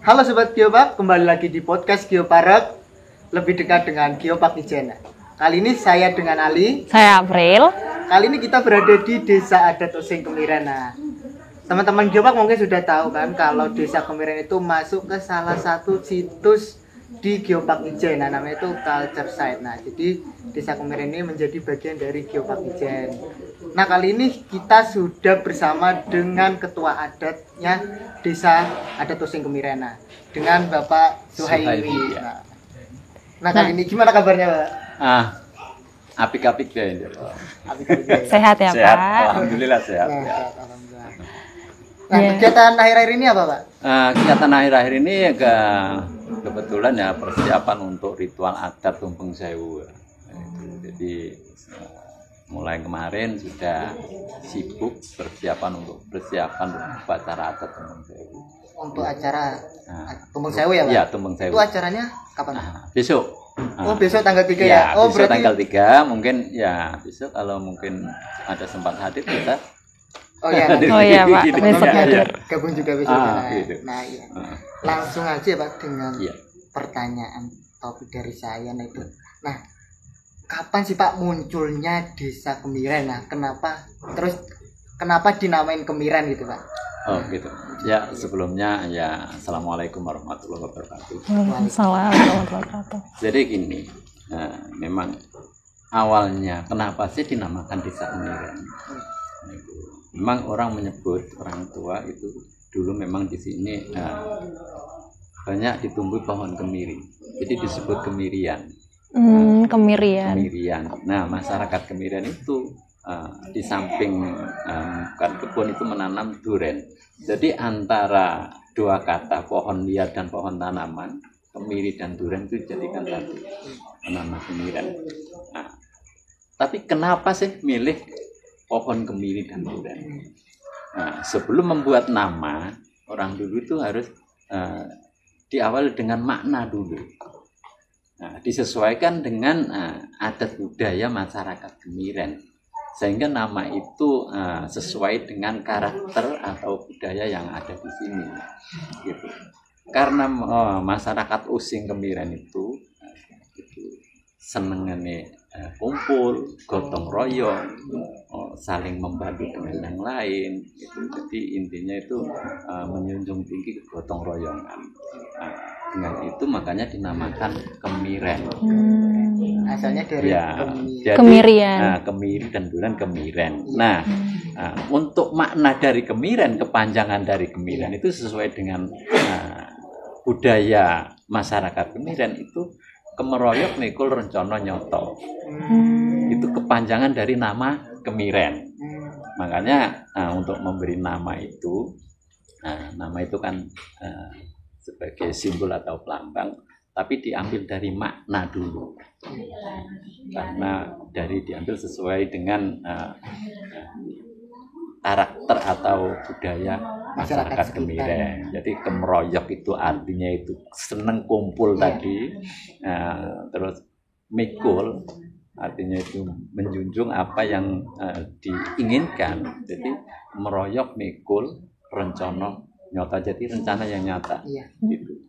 Halo Sobat Geopark, kembali lagi di podcast Geopark, lebih dekat dengan Geopark Ijen. Kali ini saya dengan Ali. Saya April. Kali ini kita berada di Desa Adat Osing Kemiren. Nah, teman-teman Geopark mungkin sudah tahu kan kalau Desa Kemiren itu masuk ke salah satu situs di Geopark Ijen. Nah, namanya itu Culture Site. Nah, jadi Desa Kemiren ini menjadi bagian dari Geopark Ijen. Nah, kali ini kita sudah bersama dengan ketua adatnya Desa Adat Osing Kemiren, dengan Bapak Suhaimi. Nah, kali ini gimana kabarnya, Pak? Apik-apik deh. Sehat ya, Sehat. Pak? Alhamdulillah sehat. Nah, sehat, alhamdulillah. Nah, kegiatan akhir-akhir ini apa, Pak? Kegiatan akhir-akhir ini kebetulan ya persiapan untuk ritual adat Tumpeng Sewu. Jadi mulai kemarin sudah sibuk persiapan untuk upacara adat Tumpeng Sewu. Untuk acara Tumpeng Sewu ya, Pak? Iya, Tumpeng Sewu. Itu acaranya kapan? Besok. Oh, besok tanggal 3 ya? Oh, besok berarti tanggal 3, mungkin ya besok kalau mungkin ada sempat hadir kita. Oh ya, Oh iya, Pak. Gitu. Besok Ya, hadir. gabung juga besok. Gitu. Nah, iya. Langsung aja, Pak, dengan Iya. pertanyaan topik dari saya. Nah, itu. Nah, kapan sih, Pak, munculnya Desa Kemiren? Nah, kenapa dinamain Kemiren gitu, Pak? Oh gitu. Ya sebelumnya ya assalamualaikum warahmatullahi wabarakatuh. Waalaikumsalam warahmatullahi wabarakatuh. Jadi gini, memang awalnya kenapa sih dinamakan Desa Kemiren? Memang orang menyebut orang tua itu dulu memang di sini banyak ditumbuhi pohon kemiri. Jadi disebut kemirian. Kemirian. Kemirian. Nah masyarakat Kemirian itu di samping bukan kebun itu menanam duren. Jadi antara dua kata pohon liar dan pohon tanaman, kemiri dan duren itu dijadikan satu, menanam kemiren. Nah, tapi kenapa sih milih pohon kemiri dan duren? Nah, sebelum membuat nama, orang dulu itu harus diawali dengan makna dulu. Nah, disesuaikan dengan adat budaya masyarakat Kemiren. Sehingga nama itu sesuai dengan karakter atau budaya yang ada di sini, gitu. Karena masyarakat Osing Kemiren itu senengannya kumpul, gotong royong, saling membantu dengan yang lain, gitu. Jadi intinya itu menjunjung tinggi gotong royongan. Dengan itu makanya dinamakan Kemiren. Asalnya dari Kemirian. Kemiri dan duren Kemiren. Nah, untuk makna dari Kemiren, kepanjangan dari Kemiren itu sesuai dengan budaya masyarakat Kemiren itu kemeroyok mikul rencana nyoto. Itu kepanjangan dari nama Kemiren. Makanya untuk memberi nama itu kan sebagai simbol atau pelambang, tapi diambil dari makna dulu. Karena diambil sesuai dengan karakter atau budaya masyarakat Kemiren. Jadi kemeroyok itu artinya itu seneng kumpul tadi, terus mikul artinya itu menjunjung apa yang diinginkan. Jadi meroyok mikul rencana nyata, jadi rencana yang nyata. Gitu.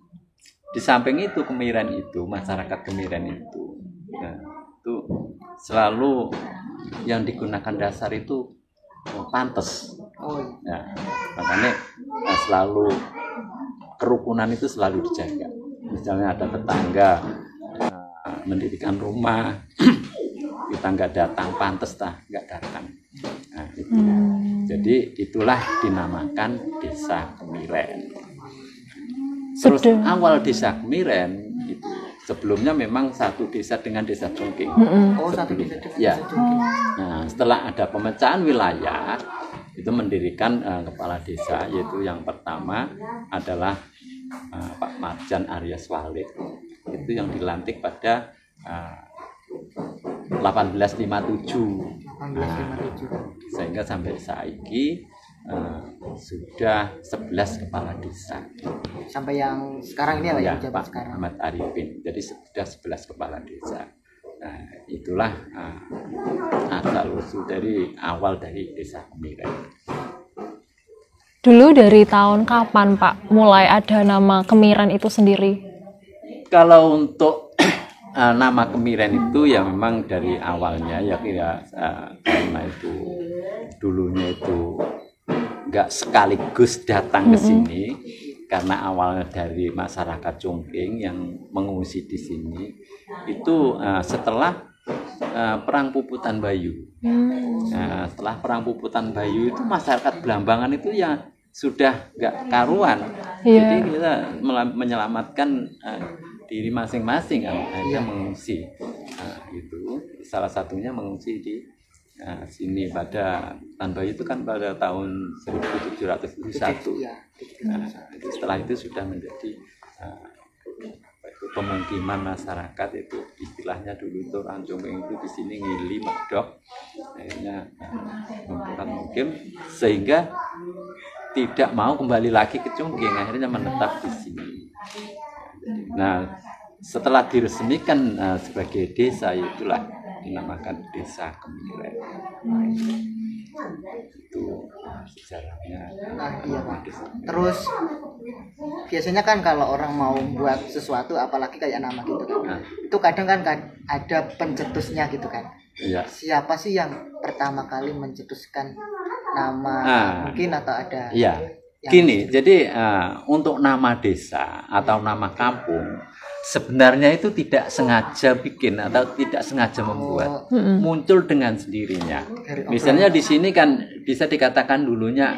Di samping itu Kemiren itu masyarakat Kemiren itu selalu yang digunakan dasar itu pantes. Makanya selalu kerukunan itu selalu dijaga. Misalnya ada tetangga mendirikan rumah, kita nggak datang, pantes nggak datang. Nah, itu. Jadi itulah dinamakan Desa Kemiren. Terus awal Desa Kemiren itu sebelumnya memang satu desa dengan Desa Cungking. Satu desa dengan ya. Desa Cungking. Nah, setelah ada pemecahan wilayah itu mendirikan kepala desa, yaitu yang pertama adalah Pak Marjan Aryas Walid. Itu yang dilantik pada 1857. Sehingga sampai saiki sudah 11 kepala desa. Sampai yang sekarang ini ya, Pak sekarang Ahmad Arifin. Jadi sudah 11 kepala desa. Nah, itulah asal usul dari awal dari Desa Kemiren. Dulu dari tahun kapan Pak mulai ada nama Kemiren itu sendiri? Kalau untuk nama Kemiren itu ya memang dari awalnya ya karena itu dulunya itu nggak sekaligus datang ke sini, karena awalnya dari masyarakat Cungking yang mengungsi di sini itu setelah Perang Puputan Bayu. Nah, setelah Perang Puputan Bayu itu masyarakat Blambangan itu ya sudah nggak karuan, jadi kita menyelamatkan diri masing-masing kan, akhirnya mengungsi. Itu salah satunya mengungsi di sini pada Puputan Bayu itu kan pada tahun 1771. Setelah itu sudah menjadi pemukiman masyarakat, itu istilahnya dulu itu orang Cungking itu di sini ngili medok, akhirnya membuat mukim sehingga tidak mau kembali lagi ke Cungking, akhirnya menetap di sini. Nah, setelah diresmikan sebagai desa, itulah dinamakan Desa Kemiren. Itu sejarahnya. Iya Pak. Terus biasanya kan kalau orang mau buat sesuatu, apalagi kayak nama gitu kan, itu kadang kan ada pencetusnya gitu kan. Iya. Siapa sih yang pertama kali mencetuskan nama mungkin, atau ada? Iya. Gini, jadi untuk nama desa atau nama kampung sebenarnya itu tidak sengaja bikin atau tidak sengaja membuat, muncul dengan sendirinya. Misalnya di sini kan bisa dikatakan dulunya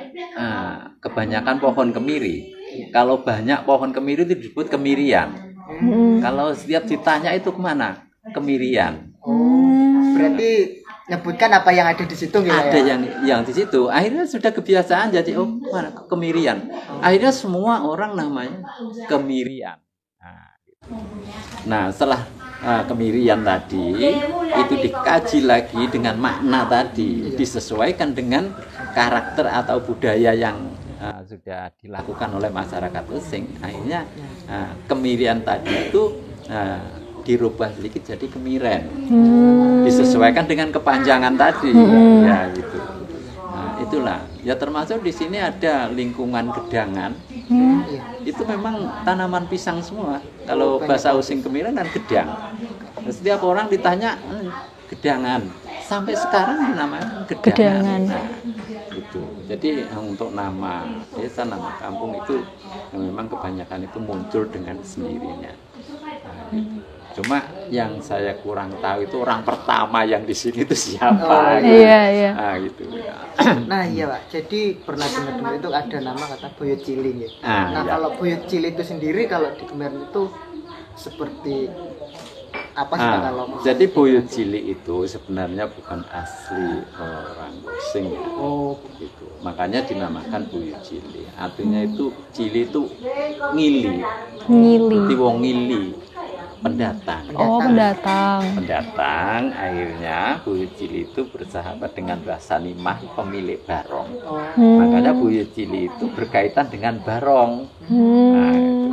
kebanyakan pohon kemiri. Kalau banyak pohon kemiri itu disebut kemirian. Kalau setiap ditanya itu kemana? Kemirian. Berarti nyebutkan apa yang ada di situ gitu. Ada yang di situ. Akhirnya sudah kebiasaan jadi mana kemirian. Akhirnya semua orang namanya Kemirian. Nah, setelah kemirian tadi itu dikaji lagi dengan makna tadi, disesuaikan dengan karakter atau budaya yang sudah dilakukan oleh masyarakat Using. Akhirnya kemirian tadi itu dirubah sedikit jadi Kemiren, disesuaikan dengan kepanjangan tadi, ya gitu. Nah, itulah ya, termasuk di sini ada lingkungan gedangan. Itu memang tanaman pisang semua. Kalau bahasa Using Kemiren kan gedang. Setiap orang ditanya gedangan, sampai sekarang dinamakan gedangan. Nah, gitu. Jadi untuk nama desa, nama kampung itu memang kebanyakan itu muncul dengan sendirinya. Nah, gitu. Cuma yang saya kurang tahu itu orang pertama yang di sini itu siapa. Iya. Nah, gitu. Nah iya Pak, jadi pernah dengar itu ada nama kata Buyut Cili ya. Nah iya. kalau Buyut Cili itu sendiri kalau di Kemiren itu seperti apa sih Pak kalau? Jadi Buyut Cili itu sebenarnya bukan asli orang Using ya. Gitu. Makanya dinamakan Buyut Cili. Artinya itu Cili itu ngili. Jadi wong ngili. Pendatang. Pendatang. Akhirnya Buyut Cili itu bersahabat dengan Mbah Sanimah, pemilik Barong. Makanya Buyut Cili itu berkaitan dengan Barong. Nah, itu.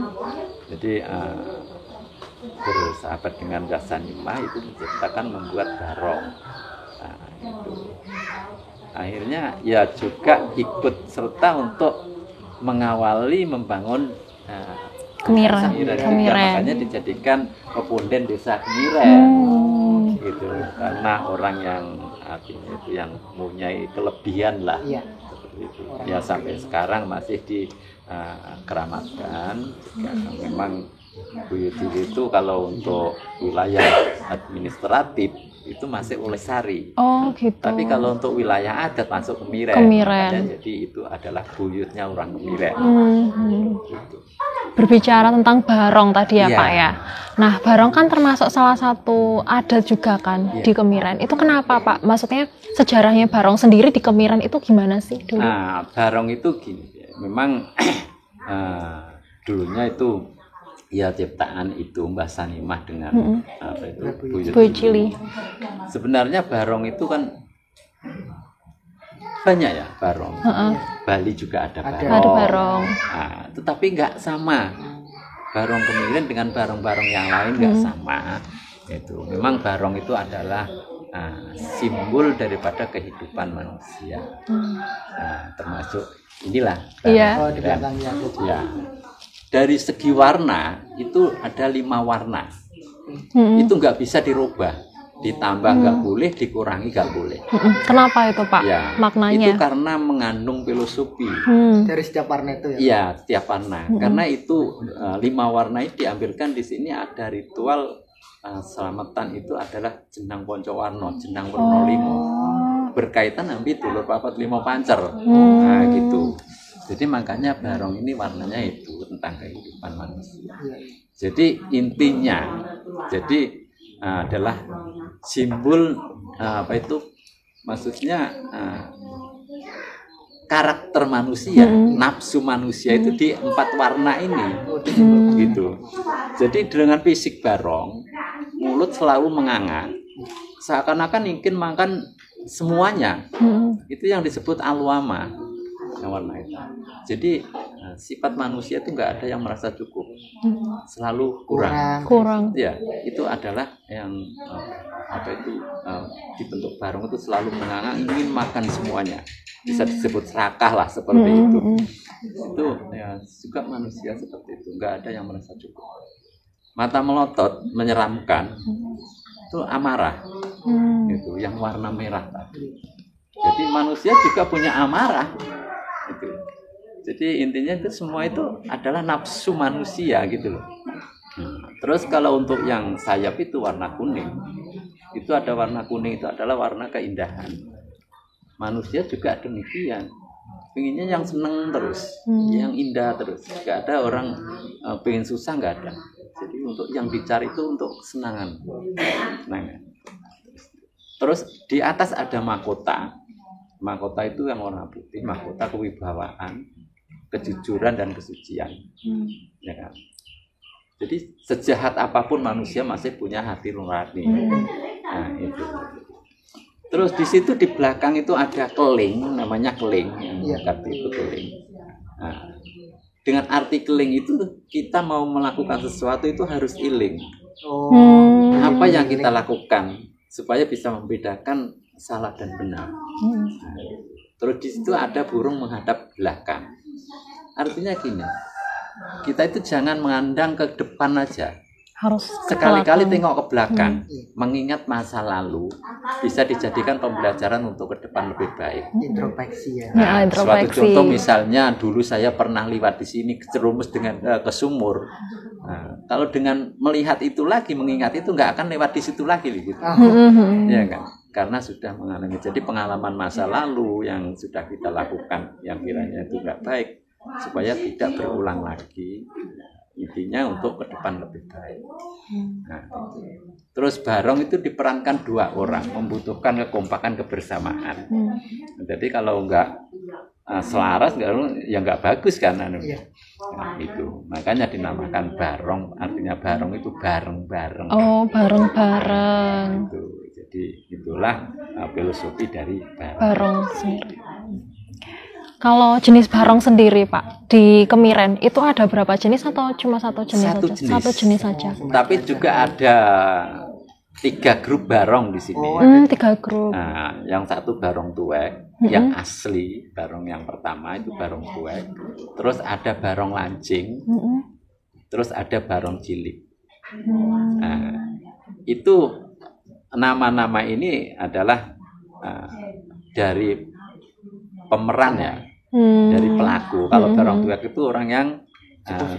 Jadi bersahabat dengan Mbah Sanimah itu menciptakan membuat Barong. Nah, itu. Akhirnya ya juga ikut serta untuk mengawali membangun Kemiren. Makanya dijadikan pepunden Desa Kemiren, gitu. Karena orang yang artinya itu yang mempunyai kelebihan lah, seperti itu. Ya sampai sekarang masih dikeramatkan. Memang Buyut Cili itu kalau untuk wilayah administratif itu masih oleh Sari. Gitu. Tapi kalau untuk wilayah adat masuk Kemiren. Jadi itu adalah buyutnya orang Kemiren. Gitu. Berbicara tentang Barong tadi ya Pak ya. Nah Barong kan termasuk salah satu adat juga kan di Kemiren. Itu kenapa Pak? Maksudnya sejarahnya Barong sendiri di Kemiren itu gimana sih dulu? Nah Barong itu gini, memang dulunya itu ya ciptaan itu Mbah Sanimah dengan Buyut Cili. Sebenarnya Barong itu kan banyak ya Barong. Bali juga ada Barong. Nah, tetapi nggak sama. Barong Kemiren dengan barong-barong yang lain nggak sama. Itu memang Barong itu adalah simbol daripada kehidupan manusia. Termasuk inilah. Iya. Oh, di belakangnya ada. Ya. Dari segi warna itu ada 5 warna. Itu nggak bisa dirubah, ditambah nggak boleh, dikurangi nggak boleh. Kenapa itu Pak? Ya, Maknanya? itu karena mengandung filosofi. Dari setiap warna itu ya. Iya, setiap warna. Karena itu 5 warna itu diambilkan di sini ada ritual selamatan itu adalah jenang poncowarno, jenang werna 5. Berkaitan ambil dulur papat 5 pancer. Nah, gitu. Jadi makanya barong ini warnanya itu tentang kehidupan manusia. Jadi intinya, adalah simbol maksudnya karakter manusia, nafsu manusia itu di 4 warna ini, gitu. Jadi dengan fisik barong, mulut selalu menganga, seakan-akan ingin makan semuanya. Itu yang disebut alwama, yang warna itu. Jadi sifat manusia itu nggak ada yang merasa cukup, selalu kurang. Ya, itu adalah yang dibentuk barong itu selalu menganga, ingin makan semuanya. Bisa disebut serakah lah seperti itu. Itu ya juga manusia seperti itu, nggak ada yang merasa cukup. Mata melotot, menyeramkan, itu amarah, itu yang warna merah tadi. Jadi manusia juga punya amarah, itu. Jadi intinya itu semua itu adalah nafsu manusia gitu loh. Terus kalau untuk yang sayap itu warna kuning, itu ada warna kuning itu adalah warna keindahan. Manusia juga demikian, pengennya yang seneng terus, yang indah terus. Gak ada orang pengen susah, gak ada. Jadi untuk yang dicari itu untuk kesenangan. Terus di atas ada mahkota. Mahkota itu yang warna putih, mahkota kewibawaan, kejujuran dan kesucian. Ya kan? Jadi sejahat apapun manusia masih punya hati nurani. Nah, itu. Terus di situ di belakang itu ada keling, namanya keling, yang itu keling. Nah, dengan arti keling itu kita mau melakukan sesuatu itu harus iling. Apa yang kita lakukan supaya bisa membedakan salah dan benar. Nah, terus di situ ada burung menghadap belakang. Artinya gini, kita itu jangan memandang ke depan aja. Harus sekali-kali tengok ke belakang, mengingat masa lalu bisa dijadikan pembelajaran untuk ke depan lebih baik. Introspeksi ya. Nah, suatu contoh misalnya dulu saya pernah lewat di sini kejerumus dengan ke sumur. Nah, kalau dengan melihat itu lagi, mengingat itu nggak akan lewat di situ lagi gitu. Ya kan? Karena sudah mengalami. Jadi pengalaman masa lalu yang sudah kita lakukan yang kiranya itu nggak baik, supaya tidak berulang lagi. Intinya untuk ke depan lebih baik. Nah, terus barong itu diperankan 2 orang, membutuhkan kekompakan kebersamaan. Jadi kalau nggak selaras nggak bagus kan Nah, itu makanya dinamakan barong, artinya barong itu bareng-bareng. Oh, bareng-bareng. Itu. Jadi itulah filosofi dari barong sendiri. Kalau jenis barong sendiri Pak, di Kemiren itu ada berapa jenis atau cuma satu jenis saja? Satu jenis saja. Tapi juga ada 3 grup barong di sini. 3 grup. Nah, yang satu barong tuwek, yang asli, barong yang pertama itu barong tuwek. Terus ada barong lancing, terus ada barong cilik. Nah, itu nama-nama ini adalah dari pemeran ya, dari pelaku. Kalau barong tuwek itu orang yang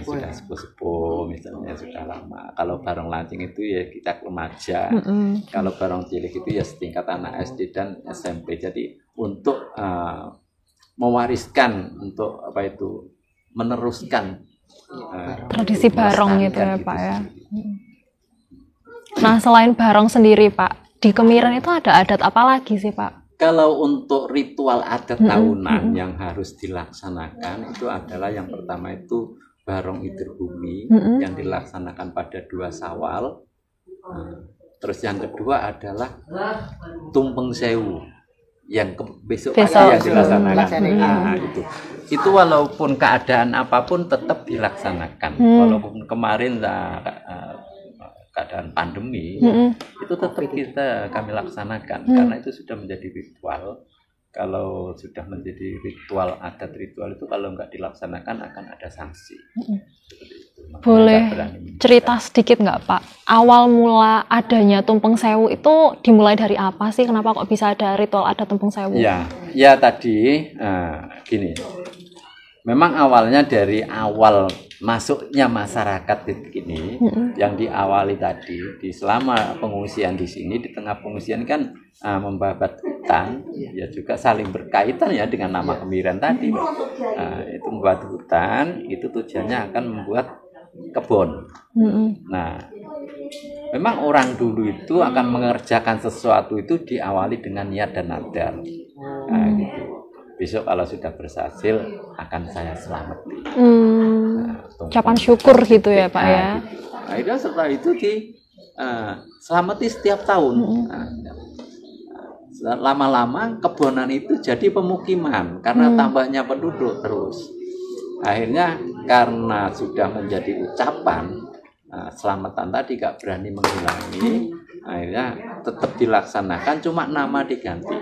sudah sepuh-sepuh, misalnya sudah lama. Kalau barong lancing itu ya kita remaja. Kalau barong cilik itu ya setingkat anak SD dan SMP. Jadi untuk mewariskan, untuk meneruskan tradisi barong gitu ya Pak ya. Nah, selain barong sendiri Pak, di Kemiren itu ada adat apa lagi sih Pak? Kalau untuk ritual adat tahunan yang harus dilaksanakan itu adalah yang pertama itu barong idir bumi yang dilaksanakan pada 2 Syawal. Terus yang kedua adalah tumpeng sewu yang besok yang dilaksanakan. Nah, itu walaupun keadaan apapun tetap dilaksanakan. Walaupun kemarin keadaan pandemi, Mm-mm. itu tetap kami laksanakan karena itu sudah menjadi ritual. Kalau sudah menjadi ritual, adat ritual itu kalau nggak dilaksanakan akan ada sanksi. Seperti itu. Makanya Boleh nggak berani meninggalkan. cerita sedikit nggak Pak? Awal mula adanya Tumpeng Sewu itu dimulai dari apa sih? Kenapa kok bisa ada ritual adat Tumpeng Sewu? Ya tadi gini. Memang awalnya dari awal masuknya masyarakat ini yang diawali tadi di selama pengungsian di sini, di tengah pengungsian kan membabat hutan, ya juga saling berkaitan ya dengan nama Kemiren tadi. Itu membuat hutan itu tujuannya akan membuat kebun. Nah, memang orang dulu itu akan mengerjakan sesuatu itu diawali dengan niat dan nadar. Gitu. Besok kalau sudah berhasil akan saya selamati. Ucapan syukur gitu ya Pak ya. Gitu. Akhirnya setelah itu selamati setiap tahun. Lama-lama kebonan itu jadi pemukiman karena tambahnya penduduk terus. Akhirnya karena sudah menjadi ucapan selamatan tadi gak berani menghilangi, akhirnya tetap dilaksanakan, cuma nama diganti.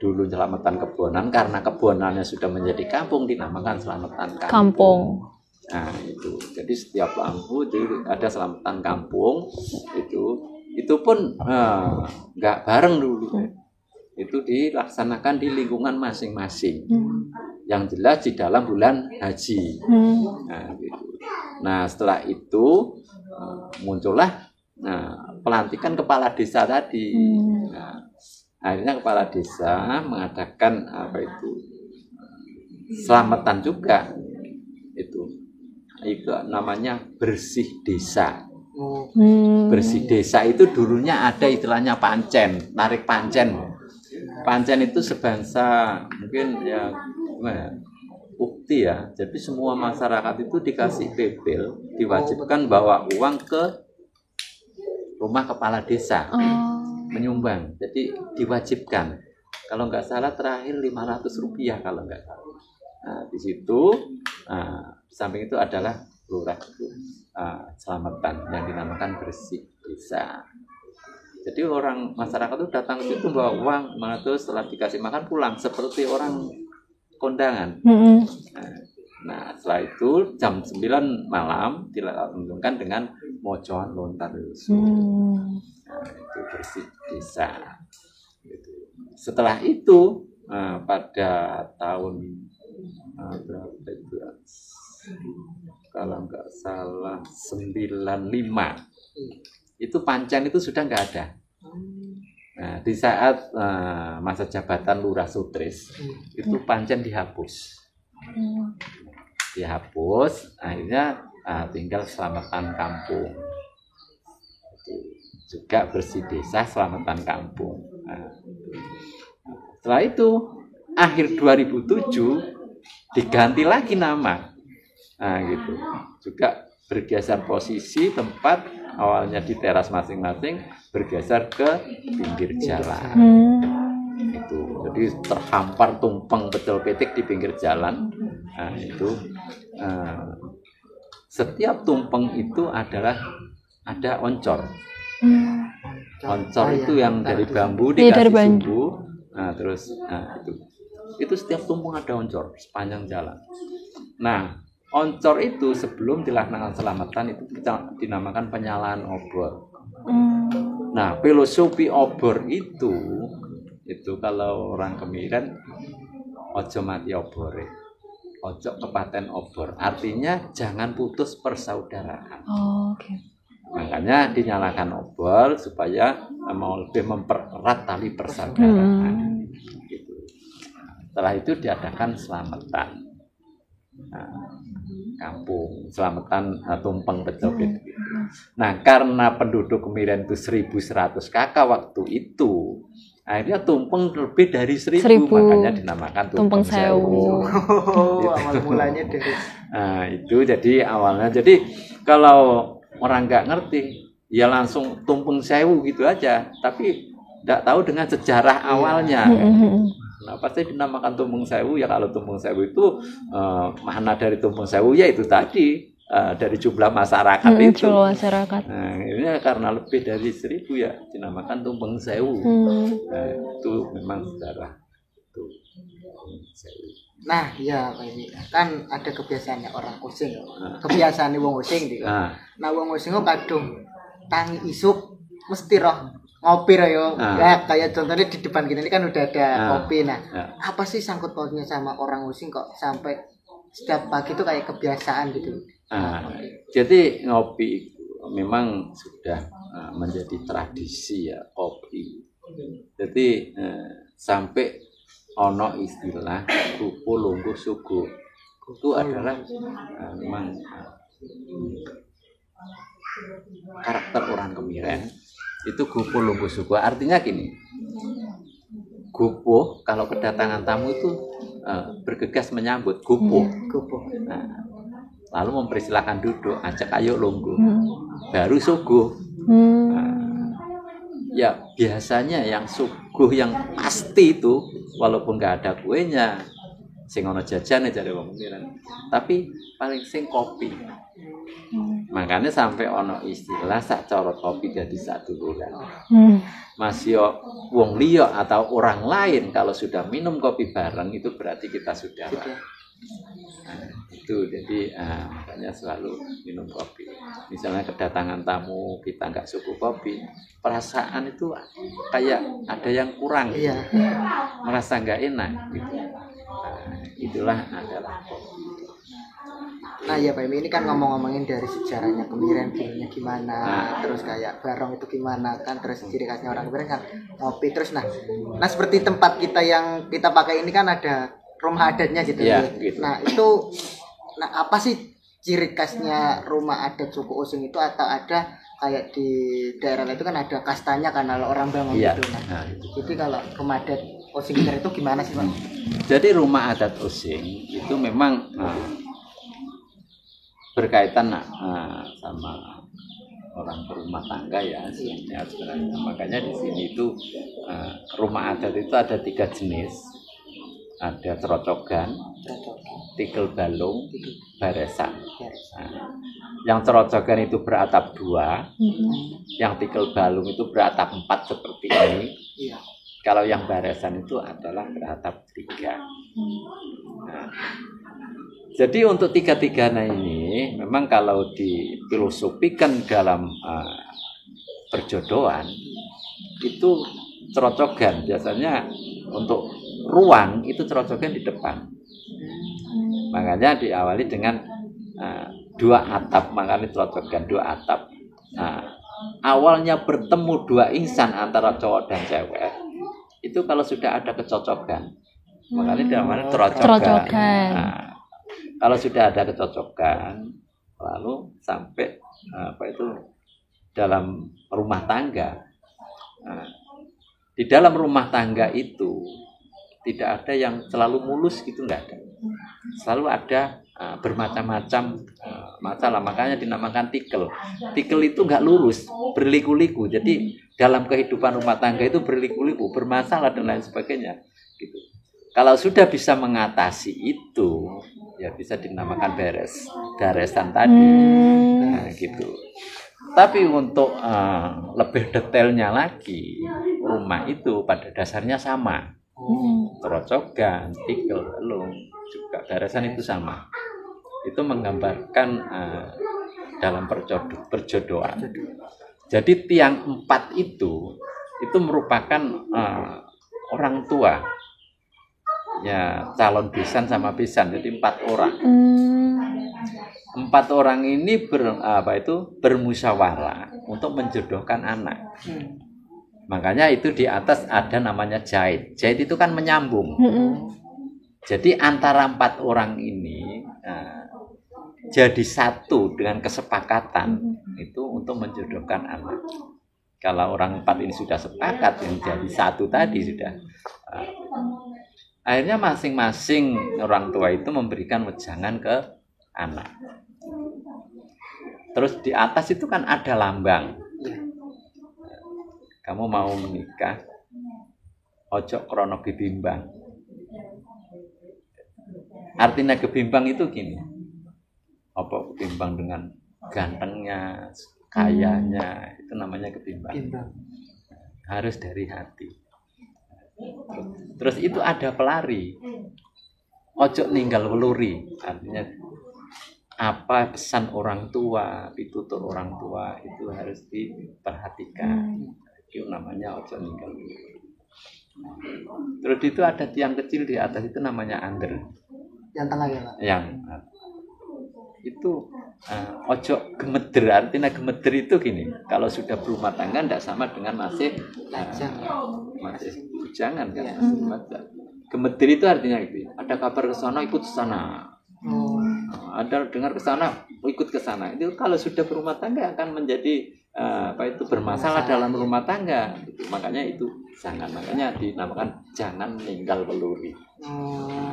Dulu selamatan kebonan, karena kebonannya sudah menjadi kampung dinamakan selamatan kampung. Nah itu, jadi setiap lampu itu ada selamatan kampung, itu pun nggak bareng dulu, itu dilaksanakan di lingkungan masing-masing. Yang jelas di dalam bulan haji. Nah, gitu. Nah setelah itu muncullah pelantikan kepala desa tadi. Akhirnya kepala desa mengadakan selamatan juga, itu namanya bersih desa. Bersih desa itu dulunya ada istilahnya pancen, narik pancen. Pancen itu sebangsa mungkin ya bukti ya. Jadi semua masyarakat itu dikasih bebel, diwajibkan bawa uang ke rumah kepala desa. Menyumbang, jadi diwajibkan. Kalau nggak salah terakhir 500 rupiah kalau nggak salah. Nah, di situ di samping itu adalah lurah itu selamatan yang dinamakan bersih desa. Jadi orang masyarakat itu datang ke situ bawa uang 500, setelah dikasih makan pulang seperti orang kondangan. Nah setelah itu jam 9 malam dilanjutkan dengan mojoan lontar. Itu bersih desa. Gitu. Setelah itu pada tahun berapa itu? Kalau nggak salah 95 itu pancen itu sudah nggak ada. Nah, di saat masa jabatan Lurah Sutris itu pancen dihapus. Dihapus, akhirnya tinggal selamatan kampung. Juga bersih desa selamatan kampung. Setelah itu akhir 2007 diganti lagi nama. Gitu. Juga bergeser posisi tempat, awalnya di teras masing-masing bergeser ke pinggir jalan. Itu jadi terhampar tumpeng pecel pitik di pinggir jalan. Itu setiap tumpeng itu ada oncor. Oncor itu yang dari bambu dikasih sumbu. Nah, terus itu setiap tumpeng ada oncor sepanjang jalan. Nah, oncor itu sebelum dilaksanakan selamatan itu kita dinamakan penyalaan obor. Nah, filosofi obor itu kalau orang Kemiren ojo mati obore, ojo kepaten obor. Artinya jangan putus persaudaraan. Okay. Makanya dinyalakan obor supaya mau lebih mempererat tali persaudaraan. Gitu. Setelah itu diadakan selamatan kampung, selamatan tumpeng pecel pitik. Nah, karena penduduk Kemiren itu 1.100 kakak waktu itu, akhirnya tumpeng lebih dari 1.000, makanya dinamakan tumpeng sewu. Awal mulanya dari. Nah, itu jadi awalnya. Jadi kalau orang nggak ngerti, ya langsung tumpeng sewu gitu aja, tapi nggak tahu dengan sejarah awalnya. Kenapa sih dinamakan tumpeng sewu? Ya kalau tumpeng sewu itu makna dari tumpeng sewu ya itu tadi dari jumlah masyarakat itu. Jumlah masyarakat. Nah, ini karena lebih dari 1.000 ya dinamakan tumpeng sewu. Nah, itu memang sejarah itu. Nah, ya Pak ini kan ada kebiasaannya orang Osing. Kebiasaan wong Osing iki. Nah, wong Osing kok kadung tangi isuk mesti roh ngopi yo. Ya kayak contohnya di depan kita ini kan udah ada kopi. Nah, apa sih sangkut pautnya sama orang Osing kok sampai setiap pagi itu kayak kebiasaan gitu? Jadi ngopi memang sudah menjadi tradisi ya kopi. Jadi sampai ono istilah kupu lungguh sugu itu adalah memang karakter orang Kemiren itu kupu lungguh sugu. Artinya gini, kupu kalau kedatangan tamu itu bergegas menyambut kupu. Nah, lalu mempersilahkan duduk, ajak ayo lungguh, baru suguh. Ya biasanya yang suguh yang pasti itu walaupun nggak ada kuenya, sing ono jajane jare wong Kemiren, tapi paling sing kopi. Makanya sampai ono istilah sak corot kopi jadi satu bulan. Masih wong liya atau orang lain kalau sudah minum kopi bareng itu berarti kita sudah itu jadi makanya selalu minum kopi. Misalnya kedatangan tamu kita nggak suku kopi, perasaan itu kayak ada yang kurang, merasa nggak enak gitu. Itulah adalah kopi. Nah ya Pak ini kan ngomongin dari sejarahnya Kemiren dulunya gimana, terus kayak barong itu gimana kan, terus ciri khasnya orang Kemiren kan ngopi terus. Nah seperti tempat kita yang kita pakai ini kan ada rumah adatnya gitu. Gitu. Nah itu, apa sih ciri khasnya rumah adat suku Osing itu, atau ada kayak di daerah lain itu kan ada kastanya kan kalau orang bangun gitu. Nah, jadi kalau rumah adat Osing itu gimana sih Pak? Jadi rumah adat Osing itu memang berkaitan sama orang berumah tangga ya sebenarnya. Makanya di sini itu rumah adat itu ada 3 jenis. Ada cerocogan, tikel balung, baresan. Nah, yang cerocogan itu beratap 2, yang tikel balung itu beratap 4 seperti ini. Kalau yang baresan itu adalah beratap 3. Nah, jadi untuk 3-3 ini memang kalau difilosofikan dalam perjodohan itu cerocogan biasanya untuk ruang itu cerocogan di depan. Makanya diawali dengan 2 atap, makanya cerocogan 2 atap. Awalnya bertemu 2 insan antara cowok dan cewek itu kalau sudah ada kecocokan, makanya namanya cerocogan. Kalau sudah ada kecocokan, lalu sampai dalam rumah tangga. Di dalam rumah tangga itu tidak ada yang selalu mulus gitu, nggak ada. Selalu ada bermacam-macam masalah, makanya dinamakan tikel. Tikel itu nggak lurus, berliku-liku. Jadi dalam kehidupan rumah tangga itu berliku-liku, bermasalah dan lain sebagainya. Gitu. Kalau sudah bisa mengatasi itu, ya bisa dinamakan beresan tadi. Nah, gitu. Tapi untuk lebih detailnya lagi, rumah itu pada dasarnya sama. Cerocogan, tikel, balung, juga beresan itu sama. Itu menggambarkan dalam perjodohan. Jadi tiang 4 itu merupakan orang tua. Ya, calon besan sama besan, jadi 4 orang. 4 orang ini bermusyawarah untuk menjodohkan anak. Makanya itu di atas ada namanya jait. Jait itu kan menyambung. Jadi antara 4 orang ini jadi satu dengan kesepakatan itu untuk menjodohkan anak. Kalau orang 4 ini sudah sepakat, yang jadi satu tadi sudah. Akhirnya masing-masing orang tua itu memberikan wejangan ke anak. Terus di atas itu kan ada lambang. Kamu mau menikah, ojo krono gebimbang. Artinya gebimbang itu gini. Apa ketimbang dengan gantengnya, kayanya, itu namanya ketimbang. Harus dari hati. Terus itu ada pelari. Ojo ninggal weluri, artinya apa pesan orang tua, pitutur orang tua itu harus diperhatikan. Itu namanya ojo ninggal weluri. Terus itu ada tiang kecil di atas, itu namanya angger. Yang tengah ya Pak? Yang itu ojo gemeder, artinya gemeder itu gini, kalau sudah berumah tangga tidak sama dengan masih bujangan kan. Gemeder itu artinya gitu, ada kabar ke sana ikut ke sana, ada dengar ke sana ikut ke sana. Itu kalau sudah berumah tangga akan menjadi bermasalah dalam rumah tangga. Makanya itu jangan, makanya dinamakan jangan ninggal weluri.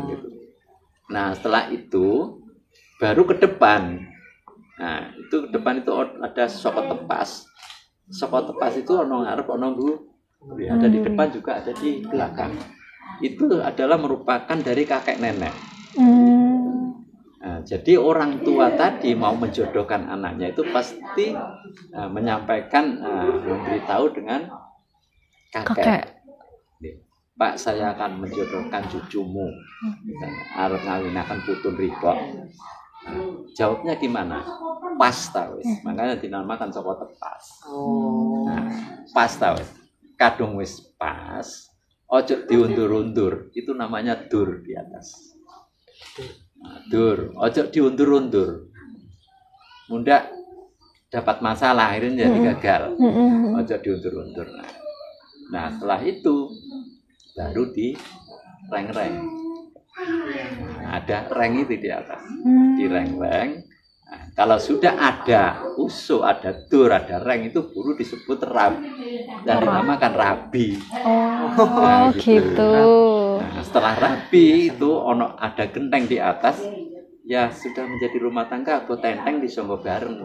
Gitu. Nah setelah itu baru ke depan. Nah itu ke depan itu ada soko tepas. Soko tepas itu ono ngarep ono mburi, ada di depan juga ada di belakang. Itu adalah merupakan dari kakek nenek. Nah, jadi orang tua tadi mau menjodohkan anaknya itu pasti menyampaikan, memberitahu dengan kakek. Pak, saya akan menjodohkan cucumu, arep ngawinaken putun riko. Jawabnya gimana? Pas ta wis. Makanya dinamakan saka tepas. Nah, pas ta wis. Kadung wis pas. Ojo diundur-undur, itu namanya dur di atas. Nah, dur, ojo diundur-undur. Mudah dapat masalah, akhirnya jadi gagal. Ojo diundur-undur. Nah, setelah itu baru di reng-reng. Nah, ada reng itu di atas, di reng-reng. Nah, kalau sudah ada usuh, ada dur, ada reng, itu baru disebut rab dan dinamakan rabi. Nah, gitu. Nah, setelah rabi itu ada genteng di atas, ya sudah menjadi rumah tangga. Atau tenteng di songgo bareng.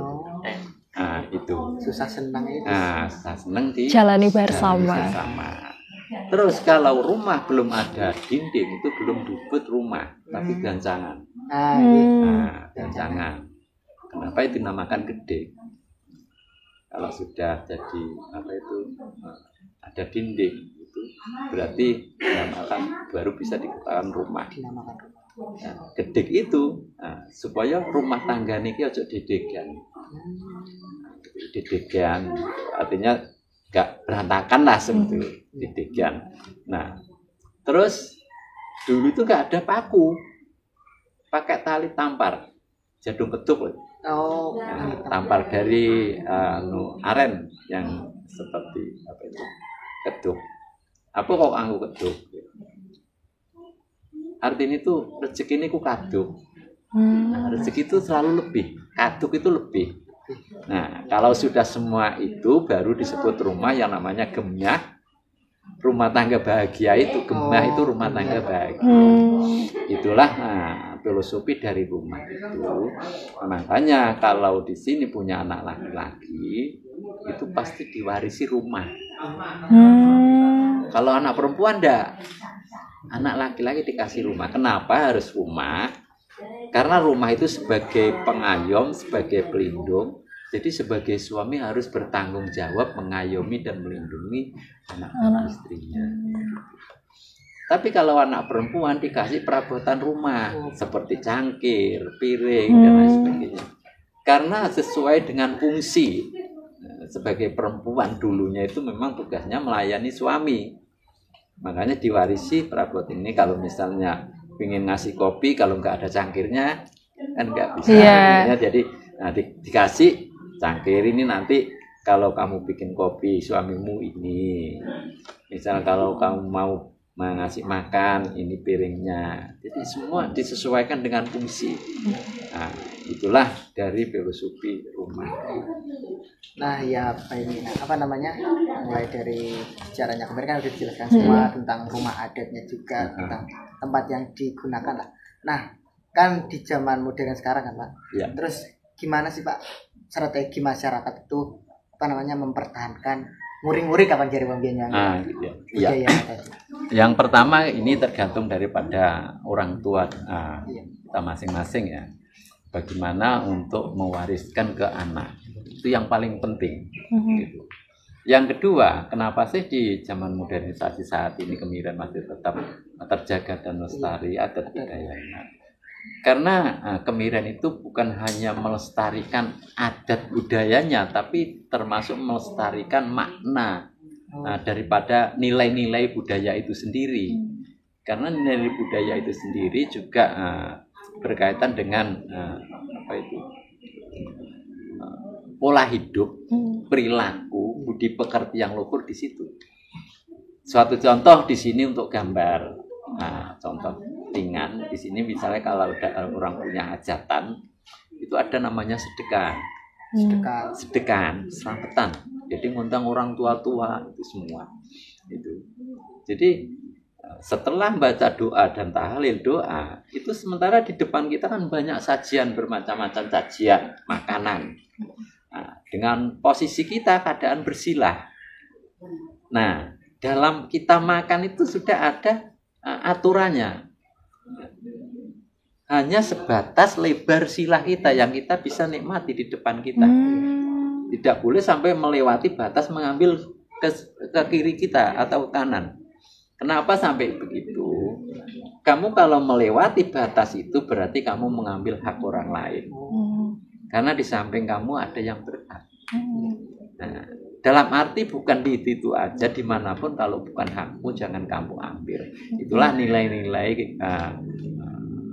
Nah itu. Susah senang itu. Nah susah senang di jalani bersama. Terus kalau rumah belum ada dinding itu belum disebut rumah, tapi gancangan. Gancangan. Kenapa itu dinamakan gede? Kalau sudah jadi ada dinding itu berarti dinamakan baru bisa dikatakan rumah. Nah, gedeg itu supaya rumah tangga niki aja didegan. Didegan artinya enggak berantakan lah seperti didegan. Nah, terus dulu itu enggak ada paku. Pakai tali tampar. Jadung ketuk. Tampar dari aren yang seperti keduk. Apa kok anggo keduk? Artinya itu rezeki ini ku kaduk. Nah, rezeki itu selalu lebih, kaduk itu lebih. Nah, kalau sudah semua itu baru disebut rumah yang namanya gemyah. Rumah tangga bahagia itu, gemyah itu rumah tangga bahagia. Itulah filosofi dari rumah itu. Makanya kalau di sini punya anak laki-laki itu pasti diwarisi rumah. Kalau anak perempuan enggak. Anak laki-laki dikasih rumah. Kenapa harus rumah? Karena rumah itu sebagai pengayom, sebagai pelindung. Jadi sebagai suami harus bertanggung jawab mengayomi dan melindungi anak istrinya. Tapi kalau anak perempuan dikasih perabotan rumah seperti cangkir, piring dan lain sebagainya. Karena sesuai dengan fungsi. Sebagai perempuan dulunya itu memang tugasnya melayani suami. Makanya diwarisi perabot ini. Kalau misalnya ingin ngasih kopi, kalau nggak ada cangkirnya kan nggak bisa. Jadi dikasih cangkir ini, nanti kalau kamu bikin kopi suamimu ini. Misal kalau kamu mau ngasih makan, ini piringnya. Jadi semua disesuaikan dengan fungsi. Nah, itulah dari filosofi rumah. Nah ya mulai dari caranya kemarin kan udah dijelaskan semua tentang rumah adatnya juga, tentang tempat yang digunakan lah. Nah kan di zaman modern sekarang kan Pak, terus gimana sih Pak strategi masyarakat itu mempertahankan nguri-nguri kapan jari pembiayaan budaya Yang pertama ini tergantung daripada orang tua kita masing-masing ya. bagaimana untuk mewariskan ke anak. Itu yang paling penting. Gitu. Yang kedua, kenapa sih di zaman modernisasi saat ini kemiren masih tetap terjaga dan lestari adat budayanya? Karena kemiren itu bukan hanya melestarikan adat budayanya, tapi termasuk melestarikan makna daripada nilai-nilai budaya itu sendiri. Karena nilai budaya itu sendiri juga berkaitan dengan pola hidup, perilaku, budi pekerti yang luhur di situ. Suatu contoh di sini untuk gambar, contoh ringan di sini misalnya kalau ada orang punya hajatan, itu ada namanya sedekan, selamatan. Jadi ngundang orang tua-tua itu semua. Itu. Jadi setelah baca doa dan tahlil doa, itu sementara di depan kita kan banyak sajian, bermacam-macam sajian makanan. Nah, dengan posisi kita keadaan bersilah. Nah, dalam kita makan itu sudah ada aturannya. Hanya sebatas lebar silah kita yang kita bisa nikmati di depan kita. Tidak boleh sampai melewati batas mengambil ke kiri kita atau kanan. Kenapa sampai begitu? Kamu kalau melewati batas itu berarti kamu mengambil hak orang lain. Karena di samping kamu ada yang berhak. Nah, dalam arti bukan di itu aja, dimanapun kalau bukan hakmu jangan kamu ambil. Itulah nilai-nilai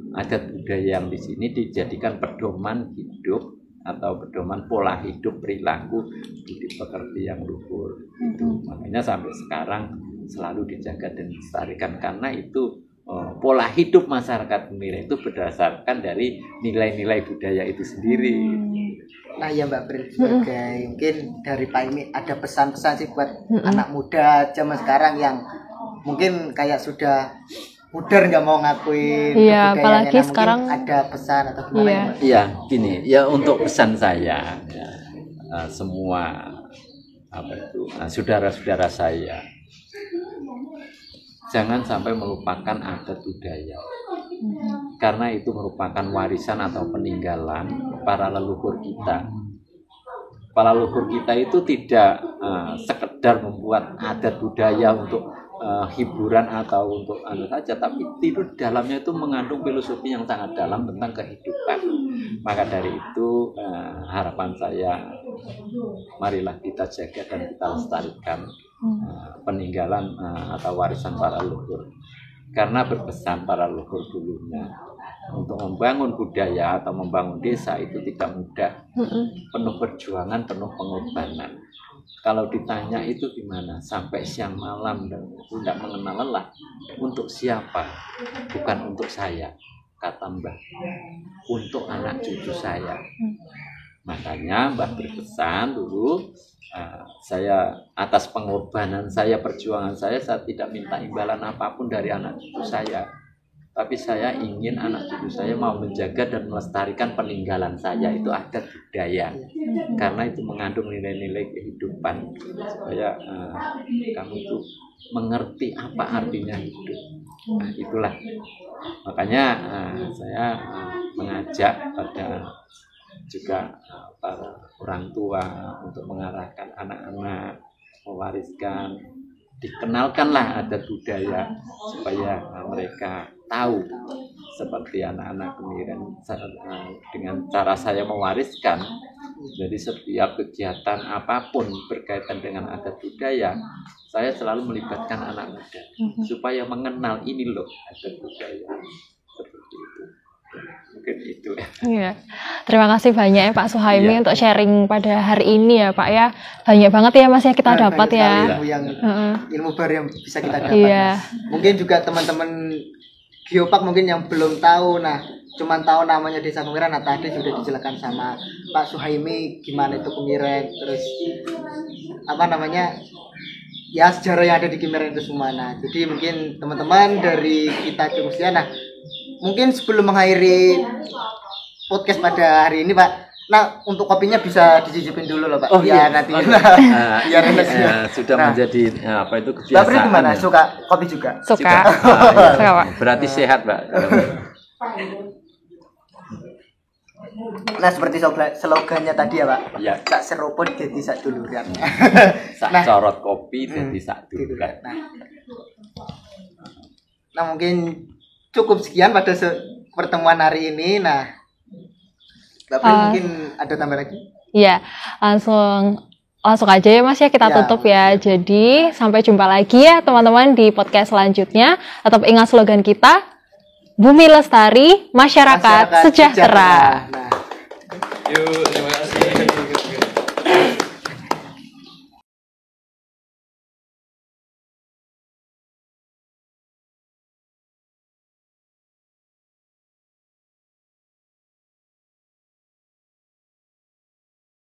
adat budaya yang di sini dijadikan pedoman hidup atau pedoman pola hidup, perilaku, budi pekerti yang luhur. Itu makanya sampai sekarang selalu dijaga dan dilestarikan karena itu pola hidup masyarakat kemiren itu berdasarkan dari nilai-nilai budaya itu sendiri. Nah ya Mbak Bril, sebagai mungkin dari Pak Imi ada pesan-pesan sih buat anak muda zaman sekarang yang mungkin kayak sudah pudar nggak mau ngakuin. Iya, apalagi sekarang ada pesan atau gimana? Iya, gini ya, untuk pesan saya ya, semua saudara-saudara saya, jangan sampai melupakan adat budaya, karena itu merupakan warisan atau peninggalan para leluhur kita. Para leluhur kita itu tidak sekedar membuat adat budaya untuk hiburan atau untuk saja, tapi itu dalamnya itu mengandung filosofi yang sangat dalam tentang kehidupan. Maka dari itu harapan saya, marilah kita jaga dan kita lestarikan peninggalan atau warisan para leluhur, karena berpesan para leluhur dulunya untuk membangun budaya atau membangun desa itu tidak mudah, penuh perjuangan, penuh pengorbanan. Kalau ditanya itu gimana, sampai siang malam dan tidak mengenal lelah. Untuk siapa? Bukan untuk saya, kata Mbah, untuk anak cucu saya. Makanya Mbah berpesan dulu, saya atas pengorbanan saya, perjuangan saya tidak minta imbalan apapun dari anak cucu saya, tapi saya ingin anak cucu saya mau menjaga dan melestarikan peninggalan saya, itu adat budaya, karena itu mengandung nilai-nilai kehidupan, supaya kamu itu mengerti apa artinya hidup. Nah, itulah makanya saya mengajak pada juga para orang tua untuk mengarahkan anak-anak, mewariskan, dikenalkanlah adat budaya supaya mereka tahu. Seperti anak-anak kemiren, dengan cara saya mewariskan, jadi setiap kegiatan apapun berkaitan dengan adat budaya, saya selalu melibatkan anak muda supaya mengenal ini loh adat budaya, seperti itu. Mungkin itu ya. Iya. Terima kasih banyak ya Pak Suhaimi untuk sharing pada hari ini ya Pak ya. Banyak banget ya Mas yang kita dapat ya. Ilmu baru yang bisa kita dapat. Iya. Mungkin juga teman-teman Geopark mungkin yang belum tahu, nah cuman tahu namanya Desa Kemiren. Nah tadi sudah dijelaskan sama Pak Suhaimi gimana itu Kemiren, terus apa namanya ya sejarah yang ada di Kemiren itu semua. Nah jadi mungkin teman-teman dari kita Jurusya, nah mungkin sebelum mengakhiri podcast pada hari ini Pak, nah untuk kopinya bisa dicicipin dulu loh Pak. Oh iya, nanti biar sudah menjadi apa itu kebiasaan. Mbak gimana? Suka kopi juga? Suka. Suka Pak. Berarti sehat Pak. Nah, seperti slogannya tadi ya, Pak. Ya. Sak seropot dadi sak duluran. Sak Nah. corot kopi dadi sak duluran. Nah, mungkin cukup sekian pada pertemuan hari ini. Nah, Bapak mungkin ada tambah lagi? Iya, langsung aja ya Mas ya, kita tutup ya. Jadi sampai jumpa lagi ya teman-teman di podcast selanjutnya. Tetap ingat slogan kita, Bumi Lestari, Masyarakat Sejahtera. Nah. Yuk, terima